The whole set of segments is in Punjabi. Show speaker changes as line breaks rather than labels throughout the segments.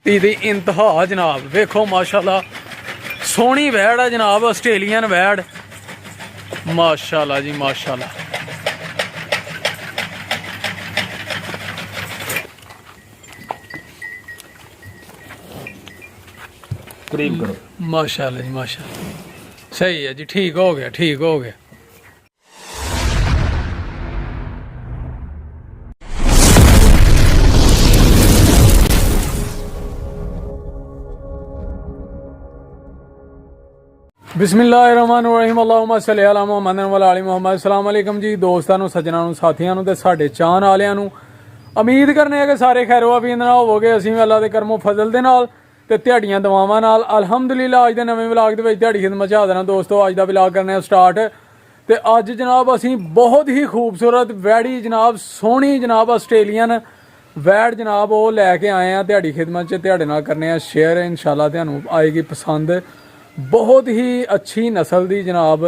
दी इंतहा जनाब। वेखो माशाल्लाह सोहनी वैड़ है जनाब, आस्ट्रेलियन वैड़ माशाल्लाह जी माशाल्लाह।
करीब करो।
माशाल्लाह जी माशाल्लाह, सही है जी, ठीक हो गया ठीक हो गया। बिस्मिल्लाहिर्रहमानिर्रहीम, अल्लाहुम्मा सल्ली अला मुहम्मद व अला आलि मुहम्मद। अस्सलाम वालेकुम जी दोस्तों नूं, सज्जनां नूं, साथियां नूं ते साडे चाहण वालियां नूं। उम्मीद करने आ कि सारे खैरो आफीयत नाल होवोगे। असीं भी अल्लाह दे करमो फजल दे नाल ते ध्याड़ियां दवावां नाल अल्हम्दुलिल्लाह अज दे नवें व्लॉग दे विच ध्याड़ी खिदमत च हाज़र हां दोस्तों। अज दा व्लॉग करने आ स्टार्ट ते अज जनाब असीं बहुत ही खूबसूरत वैड़ी जनाब, सोहनी जनाब आस्ट्रेलियन वैड़ जनाब वो लैके आए हैं ध्याड़ी खिदमत च। ध्याड़े नाल करने आ शेयर, इंशाल्लाह तुहानूं आएगी पसंद। बहुत ही अच्छी नस्ल दी जनाब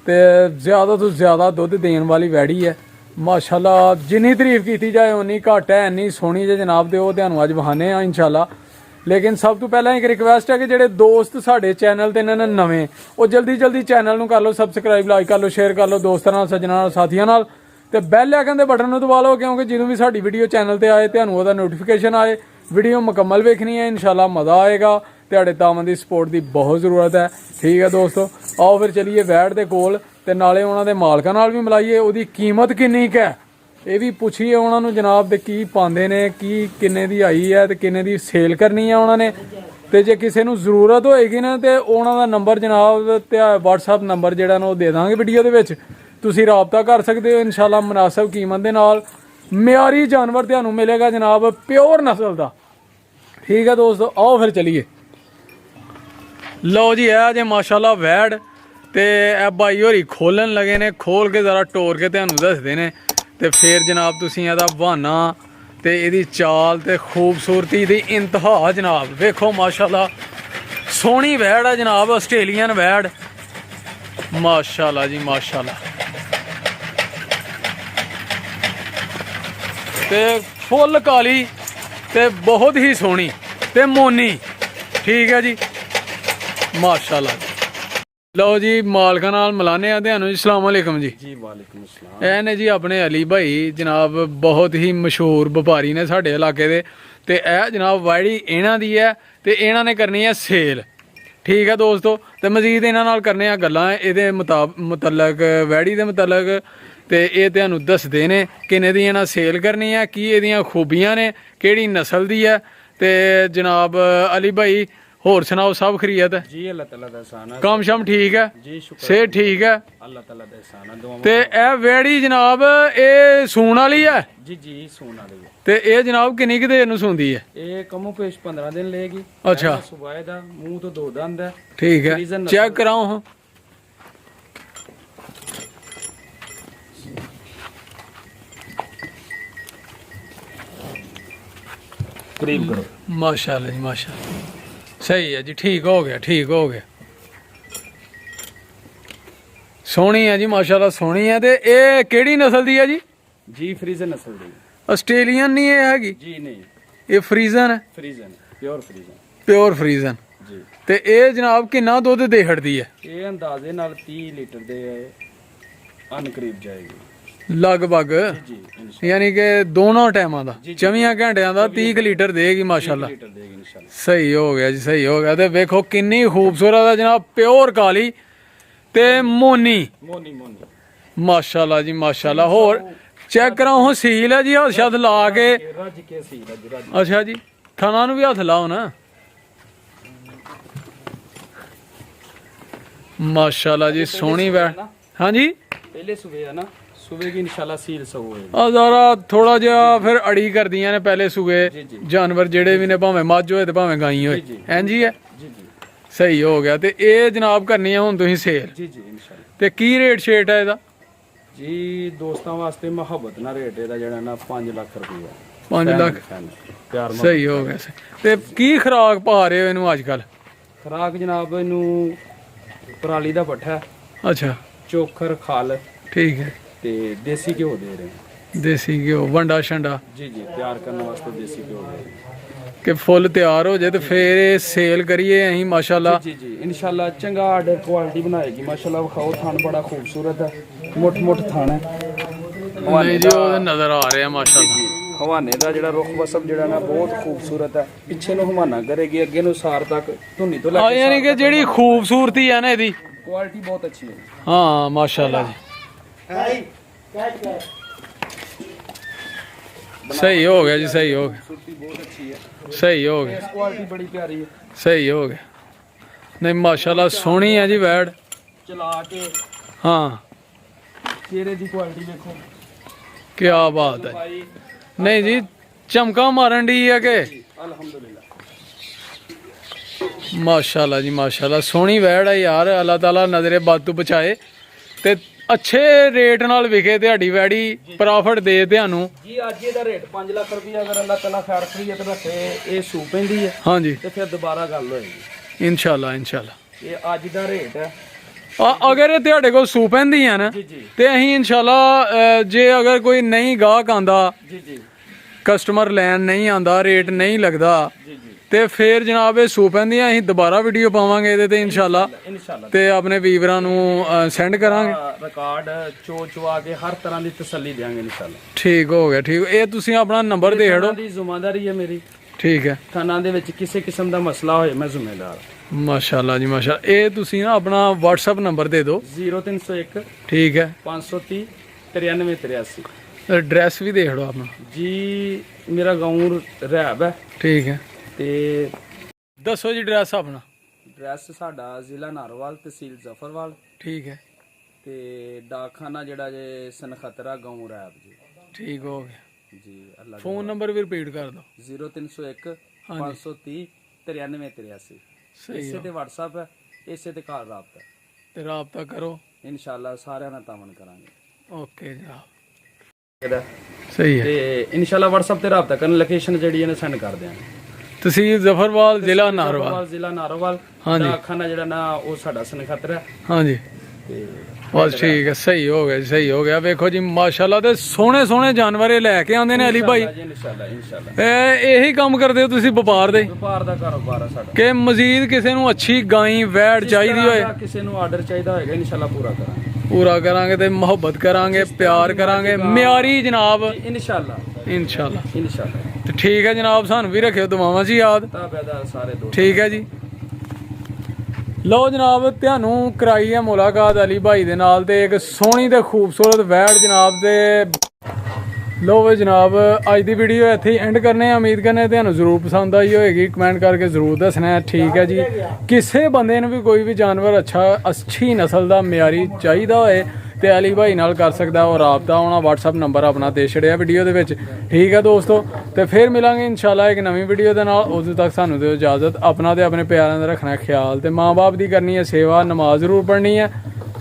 ते ज़्यादा तो ज़्यादा दुध देने वाली वैड़ी है माशाल्लाह। जिन्नी तारीफ की जाए उन्नी घट है, इन्नी सोहनी जे जनाब दे वो तुहानूं अज विखाने आ इंशाल्लाह। लेकिन सब तो पहला एक रिक्वेस्ट है कि जेडे दोस्त साडे चैनल ते ने नवें वो जल्दी जल्दी चैनल नूं कर लो सबसक्राइब, लाइक कर लो, शेयर कर लो दोस्तां नाल, सज्जनां नाल, साथियां नाल ते बैल आइकन दे बटन नूं दबा लो, क्योंकि ਜਦੋਂ भी साडी वीडियो चैनल ते आए तुहानूं ओहदा नोटिफिकेशन आए। वीडियो मुकम्मल वेखनी है इंशाल्लाह, मज़ा आएगा। तुहाडे तावन दी सपोर्ट की बहुत ज़रूरत है। ठीक है दोस्तों, आओ फिर चलिए वैड़ दे कोल ते नाले उन्हां दे मालकां नाल भी मिलाइए, ओहदी कीमत किन्नी क है ये भी पुछिए उन्हां नूं जनाब दे की पांदे ने, की किन्ने दी आई है ते किन्ने दी सेल करनी है उन्हां ने। ते जे किसी नूं ज़रूरत होएगी ना ते उन्हां दा नंबर जनाब ते व्हाट्सअप नंबर जिहड़ा ना ओह दे दांगे वीडियो दे विच, तुसीं राबता कर सकते हो इंशाल्लाह। मुनासिब कीमत दे नाल म्यारी जानवर तुहानूं मिलेगा जनाब, प्योर नस्ल दा। ठीक है दोस्तों, आओ फिर चलिए। लो जी है जे माशाल्लाह वैड़ ते भाई होरी खोलन लगे ने, खोल के ज़रा टोर के तुहानूं दसदे ने ते फिर जनाब तुसीं एहदा बहाना ते एहदी चाल ते खूबसूरती दी इंतहा जनाब। वेखो माशाल्लाह सोहनी वैड़ है जनाब, आस्ट्रेलियन वैड़ माशाल्लाह जी माशाल्लाह। ते फुल काली ते बहुत ही सोहनी ते मोनी। ठीक है जी माशाल्लाह। लो जी मालका नाल मिलाने आ तुहानूं जी। अस्सलाम वालेकुम जी।
जी वालेकुम अस्सलाम।
ਇਹ ਨੇ ਜੀ ਆਪਣੇ ਅਲੀ ਭਾਈ ਜਨਾਬ, ਬਹੁਤ ਹੀ ਮਸ਼ਹੂਰ ਵਪਾਰੀ ਨੇ ਸਾਡੇ ਇਲਾਕੇ ਦੇ ਤੇ ਇਹ ਜਨਾਬ ਵੈੜੀ ਇਹਨਾਂ ਦੀ ਹੈ ਤੇ ਇਹਨਾਂ ਨੇ ਕਰਨੀ ਹੈ ਸੇਲ। ਠੀਕ ਹੈ ਦੋਸਤੋ, ਤੇ ਮਜ਼ੀਦ ਇਹਨਾਂ ਨਾਲ ਕਰਨੇ ਆ ਗੱਲਾਂ ਇਹਦੇ ਮੁਤਲਕ ਵੈੜੀ ਦੇ ਮੁਤਲਕ ਤੇ ਇਹ ਤੁਹਾਨੂੰ ਦੱਸਦੇ ਨੇ ਕਿੰਨੇ ਦੀ ਇਹਨਾਂ ਸੇਲ ਕਰਨੀ ਹੈ, ਕੀ ਇਹਦੀਆਂ ਖੂਬੀਆਂ ਨੇ, ਕਿਹੜੀ ਨਸਲ ਦੀ ਹੈ। ਤੇ ਜਨਾਬ ਅਲੀ ਭਾਈ होर सुनाओ, सब खरीयत है
जी? अल्लाह ताला दा एहसान है,
काम शाम ठीक है
जी शुक्र,
सेहत ठीक है,
अल्लाह ताला दा एहसान है। दुआवां
ते ए वेड़ी जनाब ए सूण वाली है
जी जी सून वाली है।
ते ए जनाब किन्नी क देर नूं सूंदी है?
ये कमो पेश 15 दिन लेगी।
अच्छा,
सुबह दा मुंह तो दो दंद है।
ठीक है, चेक कराओ हाँ।
करीब करो।
माशाल्लाह जी माशाल्लाह, सही है जी, ठीक हो गया ठीक हो गया। सोहनी है जी माशाल्लाह, सोहनी है। ते ए केड़ी नस्ल दी है जी?
जी फ्रीजन नस्ल दी।
आस्ट्रेलियन नहीं है हैगी?
जी नहीं,
ये फ्रीजन है,
फ्रीजन प्योर फ्रीजन।
प्योर फ्रीजन।
जी
ते ए जनाब किन्ना दुध दे हटदी है?
ये अंदाजे नाल 30 लीटर दे अन करीब जाएगी
लगभग,
जी इंशाल्लाह।
यानी कि दोनों टाइमां दा 24 घंटियां दा 30 लीटर देगी माशाल्लाह।
लीटर देगी इंशाल्लाह।
सही हो गया जी, सही हो गया। ते वेखो किन्नी खूबसूरत है जनाब, प्योर काली ते मोनी
मोनी मोनी
माशाल्लाह जी माशाल्लाह। होर चेक कराओ हाँ, सील है जी, हथ शथ ला के।
रज के सी रज।
अच्छा जी, थना नूं भी हथ लाओ ना माशाल्लाह जी, सोहनी वैड़। हाँ जी,
पहले सुबह है ना, सुबह की इंशाल्लाह सील सो होएगी।
ज़रा थोड़ा जिहा फिर अड़ी करदियां ने पहले सूए
जी, जी।
जानवर जेड़े भी ने, भावें मझ होए ते भावें गाई होए।
जी, जी।
इंज ही है,
जी जी
सही हो गया। ते ए जनाब करनी है हुण तुसीं सेल,
जी जी इंशाल्लाह।
ते की रेट शेट है ਇਹਦਾ?
जी दोस्तों वास्ते मोहब्बत ना रेट ਇਹਦਾ ਜਿਹੜਾ ਨਾ 5 ਲੱਖ ਰੁਪਈਆ।
5 ਲੱਖ
ਪਿਆਰ ਨਾਲ।
ਸਹੀ ਹੋ ਗਿਆ। ਤੇ ਕੀ ਖੁਰਾਕ ਪਾ ਰਹੇ ਹੋ ਇਹਨੂੰ ਅੱਜ ਕੱਲ?
ਖਰਾਕ ਜਨਾਬ ਇਹਨੂੰ ਪਰਾਲੀ ਦਾ ਪੱਠਾ,
ਅੱਛਾ
ਚੋਖਰ, ਖਲ
ਠੀਕ ਹੈ,
ਤੇ ਦੇਸੀ ਘਿਓ ਦੇ ਰਹੇ ਹਾਂ।
ਦੇਸੀ ਘਿਓ ਵੰਡਾ ਛੰਡਾ?
ਜੀ ਜੀ ਤਿਆਰ ਕਰਨ ਵਾਸਤੇ ਦੇਸੀ ਘਿਓ ਦੇ ਰਹੇ ਹਾਂ।
ਕਿ ਫੁੱਲ ਤਿਆਰ ਹੋ ਜਾਏ ਤੇ ਫਿਰ ਇਹ ਸੇਲ ਕਰੀਏ ਅਸੀਂ ਮਾਸ਼ਾਅੱਲਾ।
ਜੀ ਜੀ ਇਨਸ਼ਾਅੱਲਾ ਚੰਗਾ ਆਰਡਰ ਕੁਆਲਿਟੀ ਬਣਾਏਗੀ ਮਾਸ਼ਾਅੱਲਾ। ਵਿਖਾਓ ਥਣ ਬੜਾ ਖੂਬਸੂਰਤ ਹੈ, ਮੁੱਠ ਥਣ ਹੈ।
ਨਹੀਂ ਜੀ ਉਹ ਨਜ਼ਰ ਆ ਰਿਹਾ ਮਾਸ਼ਾਅੱਲਾ।
ਹਵਾਨੇ ਦਾ ਜਿਹੜਾ ਰੁੱਖ ਵਸਬ ਜਿਹੜਾ ਨਾ ਬਹੁਤ ਖੂਬਸੂਰਤ ਹੈ। ਪਿੱਛੇ ਨੂੰ ਹਵਾਨਾ ਕਰੇਗੀ, ਅੱਗੇ ਨੂੰ ਸਾਰ ਤੱਕ ਧੁੰਨੀ ਤੋਂ ਲੈ
ਹਾਂ
ਕੇ
ਯਾਨੀ ਕਿ ਜਿਹੜੀ ਖੂਬਸੂਰਤੀ ਹੈ ਨਾ ਇਹਦੀ
ਕੁਆਲਿਟੀ ਬਹੁਤ ਅੱਛੀ ਹੈ।
ਹਾਂ ਮਾਸ਼ਾਅੱਲਾ ਜੀ। ਸਹੀ ਹੋ ਗਿਆ ਜੀ, ਸਹੀ ਹੋ ਗਿਆ,
ਖੂਬਸੂਰਤੀ ਬਹੁਤ ਅੱਛੀ ਹੈ।
ਸਹੀ ਹੋ ਗਿਆ,
ਕੁਆਲਿਟੀ ਬੜੀ ਪਿਆਰੀ ਹੈ।
ਸਹੀ ਹੋ ਗਿਆ। ਨਹੀਂ ਮਾਸ਼ਾਅੱਲਾ ਸੋਹਣੀ ਹੈ ਜੀ ਵੈੜ।
ਚਲਾ ਕੇ
ਹਾਂ
ਚਿਹਰੇ ਦੀ ਕੁਆਲਿਟੀ ਦੇਖੋ,
ਕੀ ਬਾਤ ਹੈ।
ਭਾਈ
ਨਹੀਂ ਜੀ ਚਮਕਾ ਮਾਰਨ ਦੀ ਹੈ ਕਿ
ਅਲਹਮਦੁਲਿਲਾ।
ਮਾਸ਼ਾਅੱਲਾ ਜੀ ਮਾਸ਼ਾਅੱਲਾ ਸੋਹਣੀ ਵੈੜ ਹੈ ਯਾਰ। ਅੱਲਾਹ ਤਾਲਾ ਨਜ਼ਰੇ ਬਦ ਤੋਂ ਬਚਾਏ ਤੇ ਅੱਛੇ ਰੇਟ ਨਾਲ ਵਿਕੇ ਤੁਹਾਡੀ ਵੈੜੀ, ਪ੍ਰੋਫਿਟ ਦੇ ਤੁਹਾਨੂੰ
ਜੀ। ਅੱਜ ਇਹਦਾ ਰੇਟ 5 ਲੱਖ ਰੁਪਏ ਅਗਰ ਅੱਲਾਹ ਤਾਲਾ ਖੈਰ ਖਰੀਅਤ ਰੱਖੇ ਇਹ ਸੂ ਪੈਂਦੀ ਹੈ
ਹਾਂਜੀ
ਤੇ ਫਿਰ ਦੁਬਾਰਾ ਗੱਲ ਹੋਏਗੀ
ਇਨਸ਼ਾਅੱਲਾ ਇਨਸ਼ਾਅੱਲਾ।
ਇਹ ਅੱਜ ਦਾ ਰੇਟ ਹੈ।
ਅਗਰ ਇਹ ਤੁਹਾਡੇ ਕੋਲ ਸੂ ਪੈਂਦੀਆਂ ਨਾ
ਜੀ ਜੀ
ਤੇ ਅਸੀਂ ਇਨਸ਼ਾਅੱਲਾ ਜੇ ਅਗਰ ਕੋਈ ਨਹੀਂ ਗਾਹਕ ਆਂਦਾ,
ਜੀ ਜੀ
ਕਸਟਮਰ ਲੈਣ ਨਹੀਂ ਆਂਦਾ, ਰੇਟ ਨਹੀਂ ਲੱਗਦਾ
ਜੀ ਜੀ
ਤੇ ਫਿਰ ਜਨਾਬ ਇਹ ਸੂ ਪੈਂਦੀਆਂ ਅਸੀਂ ਦੁਬਾਰਾ ਵੀਡੀਓ ਪਾਵਾਂਗੇ ਇਹਦੇ ਤੇ ਇਨਸ਼ਾਅੱਲਾ
ਇਨਸ਼ਾਅੱਲਾ।
ਤੇ ਆਪਣੇ ਵੀਵਰਾਂ ਨੂੰ ਸੈਂਡ ਕਰਾਂਗੇ।
ਰਿਕਾਰਡ ਚਵਾ ਕੇ ਹਰ ਤਰ੍ਹਾਂ ਦੀ ਤਸੱਲੀ ਦੇਵਾਂਗੇ ਇਨਸ਼ਾਅੱਲਾ।
ਠੀਕ ਹੋ ਗਿਆ, ਠੀਕ। ਇਹ ਤੁਸੀਂ ਆਪਣਾ ਨੰਬਰ ਦੇ ਹੜੋ।
ਦੀ ਜ਼ਿੰਮੇਵਾਰੀ ਹੈ ਮੇਰੀ।
ਠੀਕ ਹੈ
ਖਾਨਾਂ ਦੇ ਵਿੱਚ ਕਿਸੇ ਕਿਸਮ ਦਾ ਮਸਲਾ ਹੋਏ ਮੈਂ ਜ਼ਿੰਮੇਦਾਰ।
ਮਾਸ਼ਾਅੱਲਾ ਜੀ ਮਾਸ਼ਾਅੱਲਾ। ਇਹ ਤੁਸੀਂ ਨਾ ਆਪਣਾ WhatsApp ਨੰਬਰ ਦੇ ਦਿਓ।
0301
ਠੀਕ ਹੈ
530 9383।
ਐਡਰੈਸ ਵੀ ਦੇਖ ਲਓ ਆਪਣਾ।
ਜੀ ਮੇਰਾ ਗਾਉਂ ਰਹਿਬ ਹੈ।
ਠੀਕ ਹੈ
ਤੇ
ਦੱਸੋ ਜੀ ਐਡਰੈਸ ਆਪਣਾ।
ਐਡਰੈਸ ਸਾਡਾ ਜ਼ਿਲ੍ਹਾ ਨਾਰੋਵਾਲ, ਤਹਿਸੀਲ ਜ਼ਫਰਵਾਲ
ਠੀਕ ਹੈ
ਤੇ ਡਾਕਖਾਨਾ ਜਿਹੜਾ ਜੇ ਸਨਖਤਰਾ ਗਾਉਂ ਰਹਿਬ ਜੀ।
ਠੀਕ ਹੋ ਗਿਆ
ਜੀ ਅੱਲਾ
ਫੋਨ ਨੰਬਰ ਵੀ ਰਿਪੀਟ ਕਰ ਦਿਓ।
0301 530 9383।
ਸਹੀ
ਇਸੇ ਤੇ WhatsApp ਹੈ, ਇਸੇ ਤੇ ਘਰ ਰਾਬਤਾ
ਤੇ ਰਾਬਤਾ ਕਰੋ
ਇਨਸ਼ਾਅੱਲਾ। ਸਾਰਿਆਂ ਨਾਲ ਤਾਮਨ ਕਰਾਂਗੇ।
ਓਕੇ ਜਨਾਬ
ਇਹਦਾ
ਸਹੀ ਹੈ।
ਤੇ ਇਨਸ਼ਾਅੱਲਾ WhatsApp ਤੇ ਰਾਬਤਾ ਕਰਨ, ਲੋਕੇਸ਼ਨ ਜਿਹੜੀ ਇਹਨੇ ਸੈਂਡ ਕਰ ਦਿਆਂਗੇ।
ਤਹਿਸੀਲ ਜ਼ਫਰਵਾਲ, ਜ਼ਿਲ੍ਹਾ ਨਾਰੋਵਾਲ।
ਜ਼ਿਲ੍ਹਾ ਨਾਰੋਵਾਲ।
ਹਾਂਜੀ।
ਡਾਕਖਾਨਾ ਜਿਹੜਾ ਨਾ ਉਹ ਸਾਡਾ ਸਨਖਤਰਾ ਹੈ
ਹਾਂਜੀ
ਤੇ
ਬਸ ਠੀਕ ਹੈ। ਸਹੀ ਹੋ ਗਿਆ ਜੀ, ਸਹੀ ਹੋ ਗਿਆ। ਵੇਖੋ ਜੀ ਮਾਸ਼ਾਅੱਲਾ ਤੇ ਸੋਹਣੇ ਸੋਹਣੇ ਜਾਨਵਰ ਇਹ ਲੈ ਕੇ ਆਉਂਦੇ ਨੇ ਅਲੀ ਭਾਈ।
ਇਨਸ਼ਾਅੱਲਾ ਇਨਸ਼ਾਅੱਲਾ।
ਇਹੀ ਕੰਮ ਕਰਦੇ ਹੋ ਤੁਸੀਂ ਵਪਾਰ ਦੇ
ਵਪਾਰ ਦਾ ਕਾਰੋਬਾਰ ਹੈ ਸਾਡਾ।
ਕਿ ਮਜ਼ੀਦ ਕਿਸੇ ਨੂੰ ਅੱਛੀ ਗਾਈ ਵੈੜ ਚਾਹੀਦੀ ਹੋਏ,
ਕਿਸੇ ਨੂੰ ਆਰਡਰ ਚਾਹੀਦਾ ਹੋਏਗਾ ਇਨਸ਼ਾਅੱਲਾ ਪੂਰਾ ਕਰਾਂਗੇ।
ਪੂਰਾ ਕਰਾਂਗੇ ਤੇ ਮੁਹੱਬਤ ਕਰਾਂਗੇ, ਪਿਆਰ ਕਰਾਂਗੇ, ਮਿਆਰੀ ਜਨਾਬ
ਇਨਸ਼ਾਅੱਲਾ
ਇਨਸ਼ਾਅੱਲਾ।
ਇਨਸ਼ਾਅੱਲਾ।
ਤੇ ਠੀਕ ਹੈ ਜਨਾਬ, ਸਾਨੂੰ ਵੀ ਰੱਖਿਓ ਦੁਆਵਾਂ 'ਚ ਯਾਦ।
ਤਾਬੇਦਾਰ ਸਾਰੇ ਦੋਸਤ।
ਠੀਕ ਹੈ ਜੀ। ਲਓ ਜਨਾਬ ਤੁਹਾਨੂੰ ਕਰਾਈ ਹੈ ਮੁਲਾਕਾਤ ਅਲੀ ਭਾਈ ਦੇ ਨਾਲ ਤੇ ਇੱਕ ਸੋਹਣੀ ਤੇ ਖੂਬਸੂਰਤ ਵੈੜ ਜਨਾਬ ਦੇ। ਲਓ ਵੇ ਜਨਾਬ ਅੱਜ ਦੀ ਵੀਡੀਓ ਇੱਥੇ ਹੀ ਐਂਡ ਕਰਨੇ ਆ। ਉਮੀਦ ਕਰਨੇ ਤੁਹਾਨੂੰ ਜ਼ਰੂਰ ਪਸੰਦ ਆਈ ਹੋਏਗੀ। ਕਮੈਂਟ ਕਰਕੇ ਜ਼ਰੂਰ ਦੱਸਣਾ। ਠੀਕ ਹੈ ਜੀ। ਕਿਸੇ ਬੰਦੇ ਨੂੰ ਵੀ ਕੋਈ ਵੀ ਜਾਨਵਰ ਅੱਛੀ ਨਸਲ ਦਾ ਮਿਆਰੀ ਚਾਹੀਦਾ ਹੋਏ ਤੇ ਅਲੀ ਭਾਈ ਨਾਲ ਕਰ ਸਕਦਾ ਉਹ ਰਾਬਤਾ। ਉਹਨਾਂ WhatsApp ਨੰਬਰ ਆਪਣਾ ਦੇ ਛੜਿਆ ਵੀਡੀਓ ਦੇ ਵਿੱਚ। ਠੀਕ ਹੈ ਦੋਸਤੋ, ਤੇ ਫਿਰ ਮਿਲਾਂਗੇ ਇਨਸ਼ਾਅੱਲਾ ਇੱਕ ਨਵੀਂ ਵੀਡੀਓ ਦੇ ਨਾਲ। ਉਦੋਂ ਤੱਕ ਸਾਨੂੰ ਦਿਓ ਇਜਾਜ਼ਤ। ਆਪਣਾ ਤੇ ਆਪਣੇ ਪਿਆਰਿਆਂ ਦਾ ਰੱਖਣਾ ਖਿਆਲ ਤੇ ਮਾਂ-ਬਾਪ ਦੀ ਕਰਨੀ ਹੈ ਸੇਵਾ, ਨਮਾਜ਼ ਜ਼ਰੂਰ ਪੜ੍ਹਨੀ ਹੈ।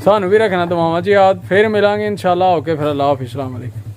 ਸਾਨੂੰ ਵੀ ਰੱਖਣਾ ਦੁਆਵਾਂ 'ਚ ਯਾਦ। ਫਿਰ ਮਿਲਾਂਗੇ ਇਨਸ਼ਾਅੱਲਾ। ਓਕੇ ਫਿਰ ਅੱਲਾਹ ਹਾਫਿਜ਼, अस्सलाम वालेकुम।